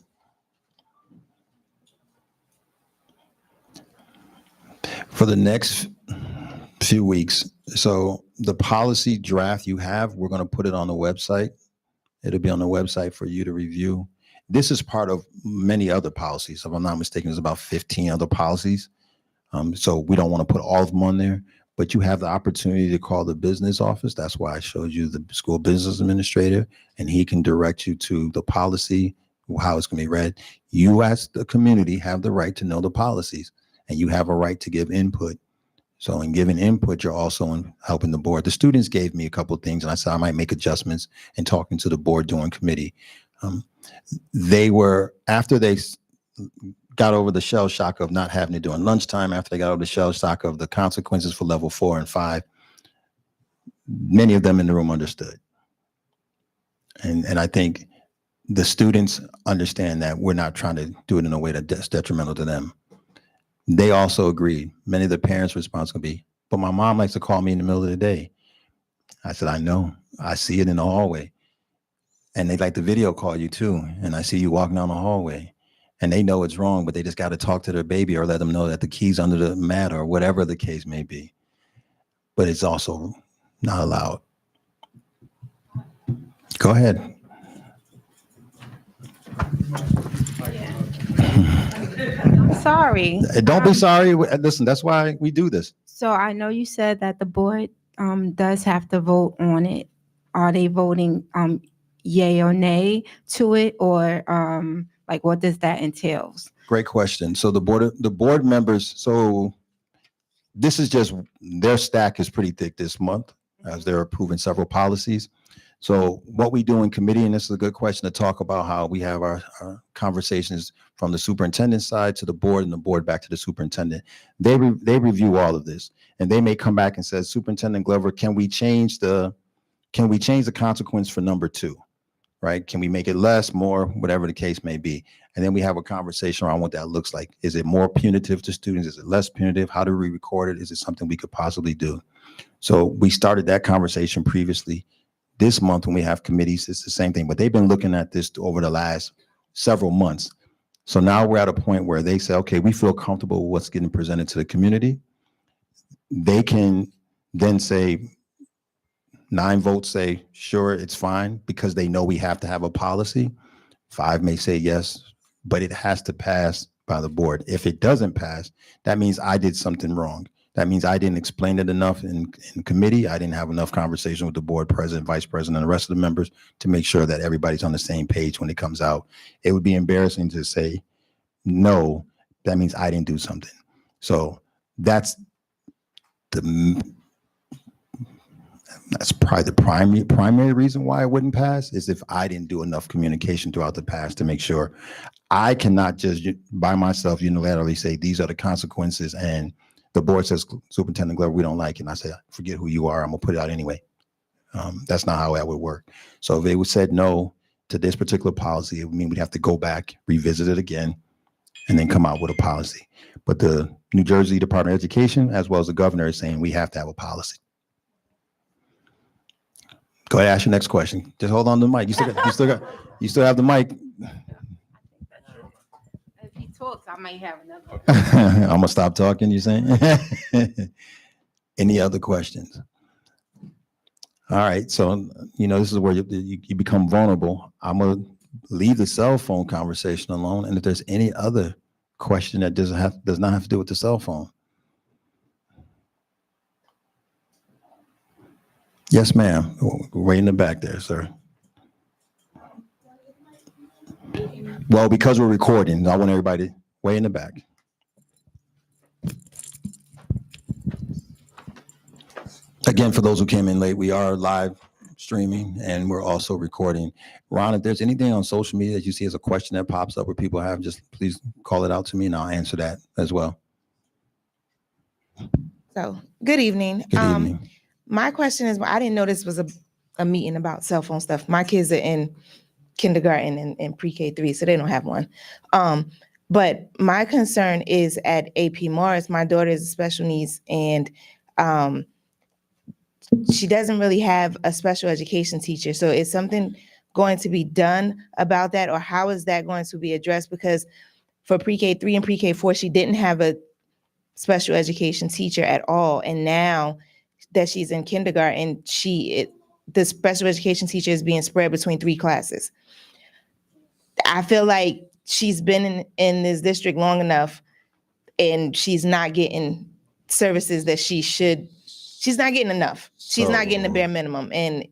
For the next few weeks, so the policy draft you have, we're going to put it on the website. It'll be on the website for you to review. This is part of many other policies. If I'm not mistaken, there's about 15 other policies. So we don't want to put all of them on there, but you have the opportunity to call the business office. That's why I showed you the school business administrator, and he can direct you to the policy, how it's going to be read. You as the community have the right to know the policies, and you have a right to give input. So in giving input, you're also in helping the board. The students gave me a couple of things, and I said I might make adjustments in talking to the board during committee. They were, after they got over the shell shock of not having to do on lunchtime, after they got over the shell shock of the consequences for level 4 and 5, many of them in the room understood. And I think the students understand that we're not trying to do it in a way that's detrimental to them. They also agreed. Many of the parents' response could be, but my mom likes to call me in the middle of the day. I said, I know. I see it in the hallway. And they like to video call you too. And I see you walking down the hallway. And they know it's wrong, but they just got to talk to their baby or let them know that the key's under the mat or whatever the case may be. But it's also not allowed. Go ahead. Sorry. Don't be sorry. Listen, that's why we do this. So I know you said that the board does have to vote on it. Are they voting yay or nay to it, or like what does that entails? Great question. So the board members, so this is just, their stack is pretty thick this month as they're approving several policies. So what we do in committee, and this is a good question to talk about how we have our conversations from the superintendent's side to the board and the board back to the superintendent. They review all of this and they may come back and say, Superintendent Glover, can we change the consequence for number 2? Right? Can we make it less, more, whatever the case may be? And then we have a conversation around what that looks like. Is it more punitive to students? Is it less punitive? How do we record it? Is it something we could possibly do? So we started that conversation previously. This month when we have committees, it's the same thing, but they've been looking at this over the last several months. So now we're at a point where they say, okay, we feel comfortable with what's getting presented to the community. They can then say, 9 votes say, sure, it's fine, because they know we have to have a policy. 5 may say yes, but it has to pass by the board. If it doesn't pass, that means I did something wrong. That means I didn't explain it enough in committee. I didn't have enough conversation with the board president, vice president, and the rest of the members to make sure that everybody's on the same page when it comes out. It would be embarrassing to say, no, that means I didn't do something. So that's probably the primary reason why it wouldn't pass, is if I didn't do enough communication throughout the past to make sure. I cannot just by myself unilaterally say these are the consequences and the board says, Superintendent Glover, we don't like it. And I say, forget who you are, I'm gonna put it out anyway. That's not how that would work. So if they would said no to this particular policy, it would mean we'd have to go back, revisit it again, and then come out with a policy. But the New Jersey Department of Education, as well as the governor, is saying we have to have a policy. Go ahead, ask your next question. Just hold on to the mic. You still have the mic. If he talks, I might have another one. I'm gonna stop talking, you saying? Any other questions? All right, so this is where you become vulnerable. I'm gonna leave the cell phone conversation alone, and if there's any other question that does not have to do with the cell phone. Yes, ma'am. Way in the back there, sir. Well, because we're recording, I want everybody way in the back. Again, for those who came in late, we are live streaming and we're also recording. Ron, if there's anything on social media that you see as a question that pops up where people have, just please call it out to me and I'll answer that as well. So, good evening. Good evening. My question is, I didn't know this was a meeting about cell phone stuff. My kids are in kindergarten and pre-K 3, so they don't have one. But my concern is at AP Morris, my daughter is special needs, and she doesn't really have a special education teacher. So is something going to be done about that, or how is that going to be addressed? Because for pre-K 3 and pre-K 4, she didn't have a special education teacher at all. And now that she's in kindergarten, the special education teacher is being spread between 3 classes. I feel like she's been in this district long enough and she's not getting services that she should. She's not getting enough. She's not getting the bare minimum. And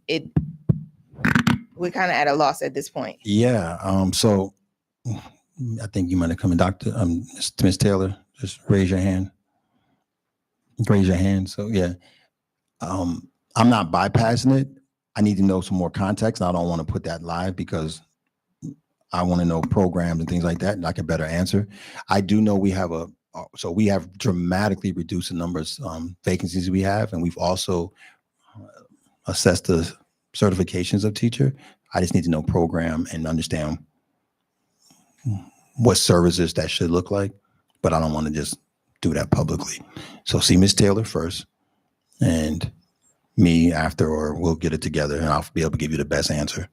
we're kind of at a loss at this point. Yeah. So I think you might have come in, Dr. Ms. Taylor, just raise your hand. Raise your hand. So yeah. I'm not bypassing it. I need to know some more context. And I don't want to put that live because I want to know programs and things like that, and I can better answer. I do know we have we have dramatically reduced the numbers vacancies we have, and we've also assessed the certifications of teacher. I just need to know program and understand what services that should look like, but I don't want to just do that publicly. So see Ms. Taylor first, and me after, or we'll get it together and I'll be able to give you the best answer.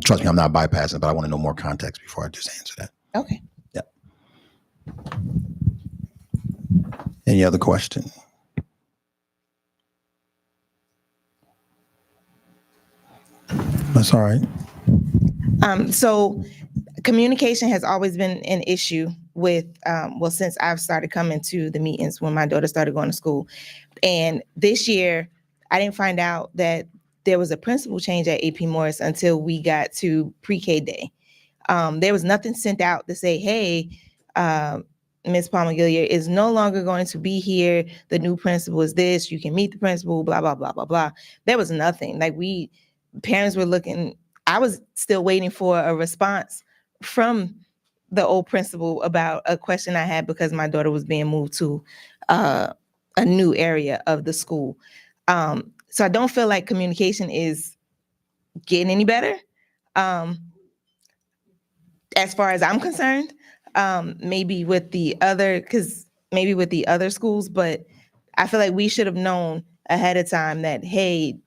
Trust me, I'm not bypassing, but I want to know more context before I just answer that. Okay. Yep. Any other question? That's all right. So communication has always been an issue with, well, since I've started coming to the meetings when my daughter started going to school. And this year, I didn't find out that there was a principal change at AP Morris until we got to pre-K day. There was nothing sent out to say, hey, Ms. Palmer-Gilliard is no longer going to be here. The new principal is this. You can meet the principal, blah, blah, blah, blah, blah. There was nothing. Like parents were looking, I was still waiting for a response from the old principal about a question I had because my daughter was being moved to a new area of the school. So I don't feel like communication is getting any better. As far as I'm concerned, maybe with the other schools, but I feel like we should have known ahead of time that, hey,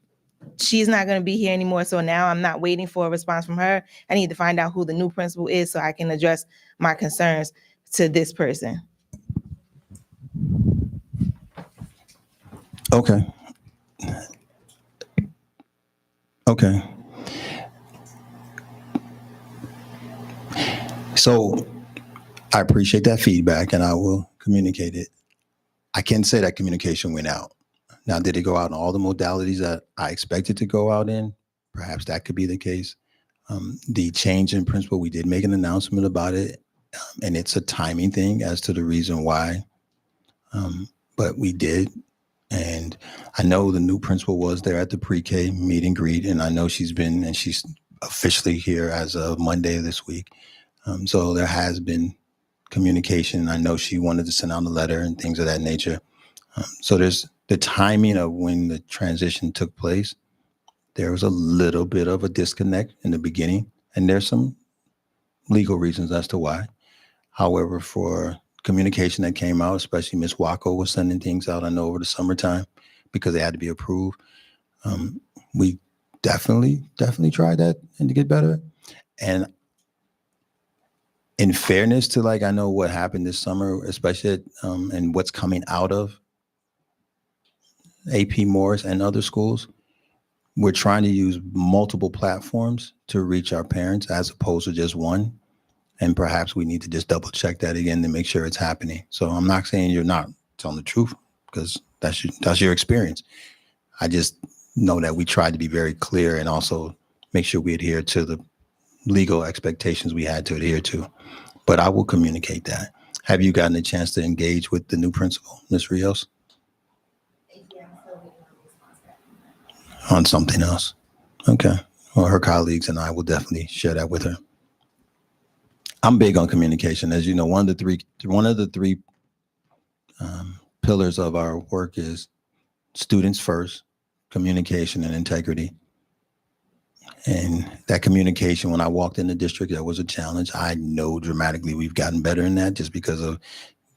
she's not going to be here anymore. So now I'm not waiting for a response from her. I need to find out who the new principal is so I can address my concerns to this person. Okay. Okay. So I appreciate that feedback and I will communicate it. I can say that communication went out. Now, did it go out in all the modalities that I expected to go out in? Perhaps that could be the case. The change in principle, we did make an announcement about it, and it's a timing thing as to the reason why. But we did. And I know the new principal was there at the pre-K meet and greet, and I know she's officially here as of Monday of this week. So there has been communication. I know she wanted to send out a letter and things of that nature. So there's the timing of when the transition took place. There was a little bit of a disconnect in the beginning, and there's some legal reasons as to why. However, for communication that came out, especially Ms. Wacko was sending things out, I know, over the summertime because they had to be approved. We definitely tried that and to get better. And in fairness to, I know what happened this summer, especially and what's coming out of AP Morris and other schools, we're trying to use multiple platforms to reach our parents as opposed to just one. And perhaps we need to just double check that again to make sure it's happening. So I'm not saying you're not telling the truth because that's your experience. I just know that we tried to be very clear and also make sure we adhere to the legal expectations we had to adhere to. But I will communicate that. Have you gotten a chance to engage with the new principal, Ms. Rios? On something else. Okay. Well, her colleagues and I will definitely share that with her. I'm big on communication. As you know, one of the three pillars of our work is students first, communication and integrity. And that communication, when I walked in the district, that was a challenge. I know dramatically we've gotten better in that just because of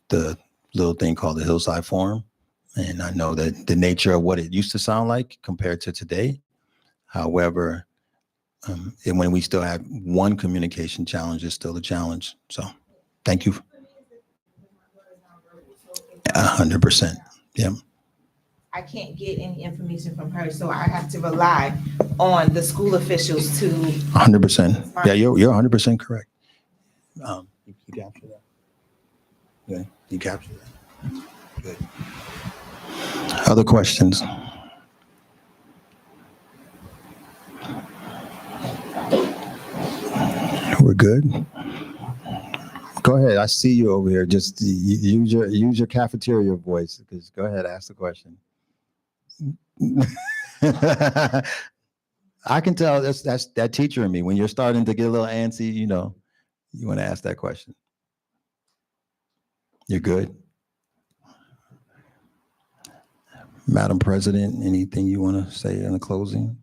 the little thing called the Hillside Forum. And I know that the nature of what it used to sound like compared to today. However, and when we still have one communication challenge, it's still a challenge. So thank you. 100%. Yeah. I can't get any information from her, so I have to rely on the school officials to. 100%. Yeah, you're 100% correct. You capture that. Yeah, you capture that. Good. Other questions? We're good. Go ahead. I see you over here. Just use your cafeteria voice. Because go ahead, ask the question. I can tell that's that teacher in me. When you're starting to get a little antsy, you want to ask that question. You're good. Madam President, anything you want to say in the closing?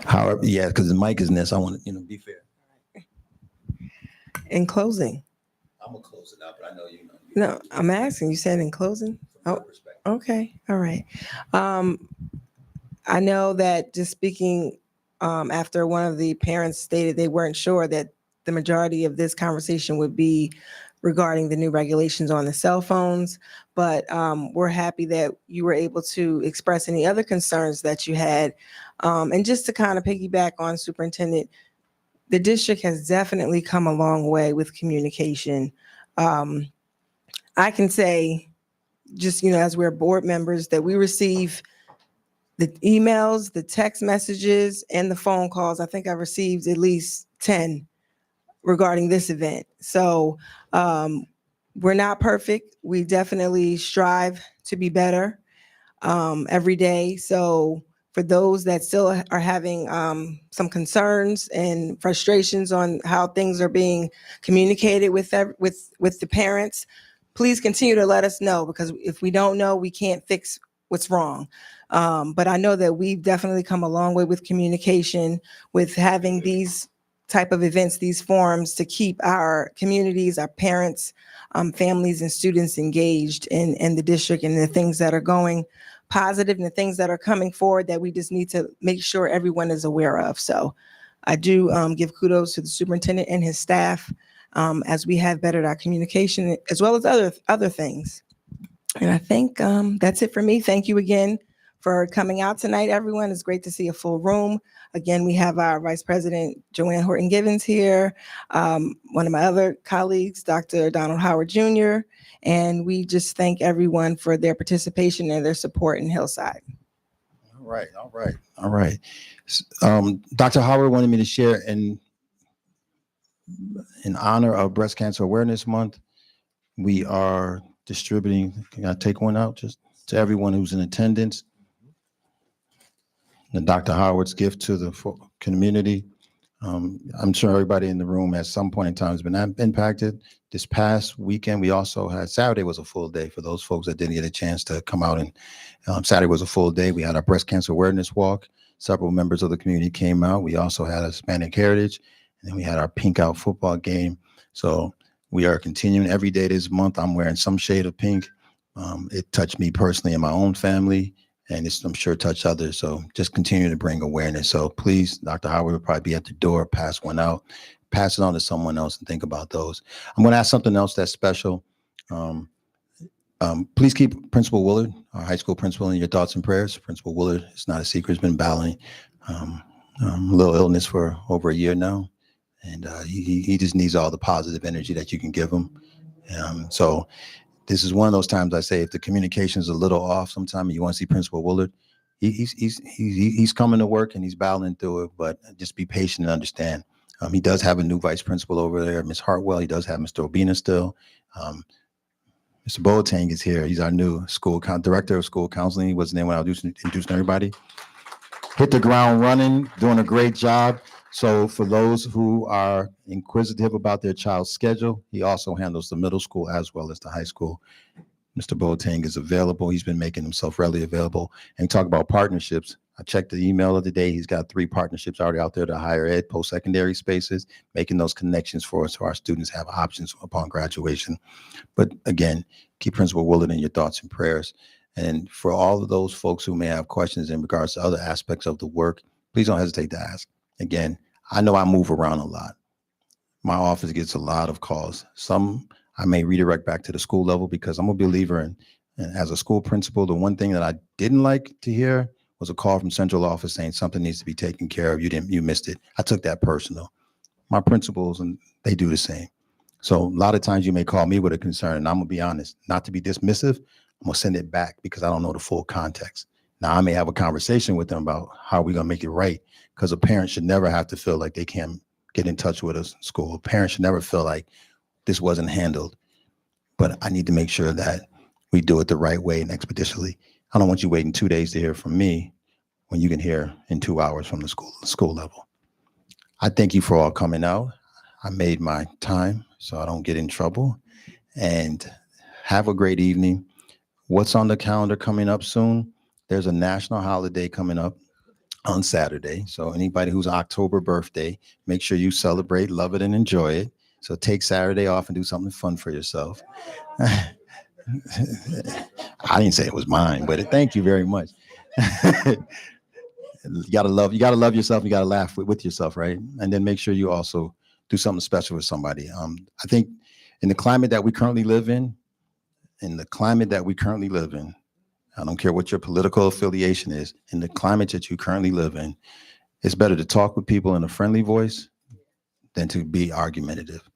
However, yeah, because the mic is in this. I want to, be fair. in closing? I'm gonna close it out, but I know you know. No, I'm asking. You said in closing? Oh, okay. All right. I know that just speaking after one of the parents stated they weren't sure that the majority of this conversation would be regarding the new regulations on the cell phones, but we're happy that you were able to express any other concerns that you had. And just to kind of piggyback on Superintendent, the district has definitely come a long way with communication. I can say, just, as we're board members, that we receive the emails, the text messages, and the phone calls. I think I received at least 10 regarding this event. So we're not perfect. We definitely strive to be better every day. So for those that still are having some concerns and frustrations on how things are being communicated with the parents, please continue to let us know, because if we don't know, we can't fix what's wrong. But I know that we've definitely come a long way with communication, with having these type of events, these forums, to keep our communities, our parents, families, and students engaged in the district and the things that are going positive and the things that are coming forward that we just need to make sure everyone is aware of. So I do give kudos to the superintendent and his staff as we have bettered our communication, as well as other things. And I think that's it for me. Thank you again for coming out tonight, everyone. It's great to see a full room. Again, we have our Vice President, Joanne Horton-Givens here, one of my other colleagues, Dr. Donald Howard Jr., and we just thank everyone for their participation and their support in Hillside. All right. Dr. Howard wanted me to share in honor of Breast Cancer Awareness Month. We are distributing, can I take one out just to everyone who's in attendance? And Dr. Howard's gift to the community. I'm sure everybody in the room at some point in time has been impacted. This past weekend, we also had, Saturday was a full day for those folks that didn't get a chance to come out. And Saturday was a full day. We had our breast cancer awareness walk. Several members of the community came out. We also had a Hispanic Heritage, and then we had our pink out football game. So we are continuing every day this month. I'm wearing some shade of pink. It touched me personally and my own family, and I'm sure touched others. So just continue to bring awareness. So please, Dr. Howard will probably be at the door, pass one out, pass it on to someone else, and think about those. I'm going to ask something else that's special. Please keep Principal Willard, our high school principal, in your thoughts and prayers. Principal Willard, it's not a secret, has been battling a little illness for over a year now. And he just needs all the positive energy that you can give him. So this is one of those times I say, if the communication is a little off sometime and you want to see Principal Willard, he's coming to work and he's battling through it, but just be patient and understand. He does have a new vice principal over there, Ms. Hartwell. He does have Mr. Obina still. Mr. Boateng is here. He's our new director of school counseling. He wasn't there when I was introducing everybody. Hit the ground running, doing a great job. So for those who are inquisitive about their child's schedule, he also handles the middle school as well as the high school. Mr. Boateng is available. He's been making himself readily available. And talk about partnerships. I checked the email of the day. He's got 3 partnerships already out there to higher ed, post-secondary spaces, making those connections for us so our students have options upon graduation. But again, keep Principal Willard in your thoughts and prayers. And for all of those folks who may have questions in regards to other aspects of the work, please don't hesitate to ask. Again, I know I move around a lot. My office gets a lot of calls. Some I may redirect back to the school level because I'm a believer in, and as a school principal, the one thing that I didn't like to hear was a call from central office saying something needs to be taken care of. You missed it. I took that personal. My principals, and they do the same. So a lot of times you may call me with a concern, and I'm gonna be honest, not to be dismissive, I'm gonna send it back because I don't know the full context. Now I may have a conversation with them about how we're gonna make it right, because a parent should never have to feel like they can't get in touch with a school. A parent should never feel like this wasn't handled. But I need to make sure that we do it the right way and expeditiously. I don't want you waiting 2 days to hear from me when you can hear in 2 hours from the school level. I thank you for all coming out. I made my time so I don't get in trouble. And have a great evening. What's on the calendar coming up soon? There's a national holiday coming up on Saturday. So anybody who's October birthday, make sure you celebrate, love it, and enjoy it. So take Saturday off and do something fun for yourself. I didn't say it was mine, but thank you very much. You gotta love yourself. You gotta laugh with yourself, right? And then make sure you also do something special with somebody. I think in the climate that we currently live in, I don't care what your political affiliation is, in the climate that you currently live in, it's better to talk with people in a friendly voice than to be argumentative.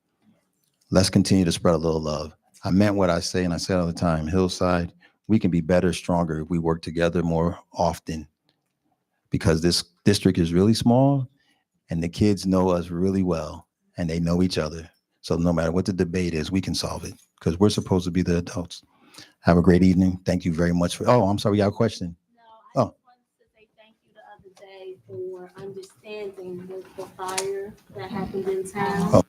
Let's continue to spread a little love. I meant what I say, and I say it all the time. Hillside, we can be better, stronger if we work together more often, because this district is really small and the kids know us really well and they know each other. So no matter what the debate is, we can solve it because we're supposed to be the adults. Have a great evening. Thank you very much for, oh, I'm sorry, you got a question? No, I just wanted to say thank you the other day for understanding the fire that happened in town. Oh.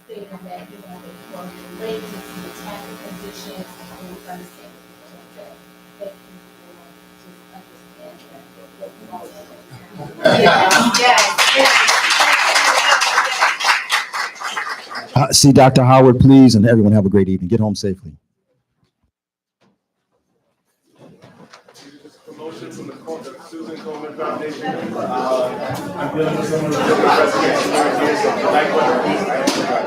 Saying that, you know, it was related to the traffic conditions and was understanding that thank you for just understanding that. See Dr. Howard, please, and everyone have a great evening. Get home safely. Promotion from the Susan Coleman Foundation. I'm dealing with someone who's doing investigation here, so the light weather piece, I forgot.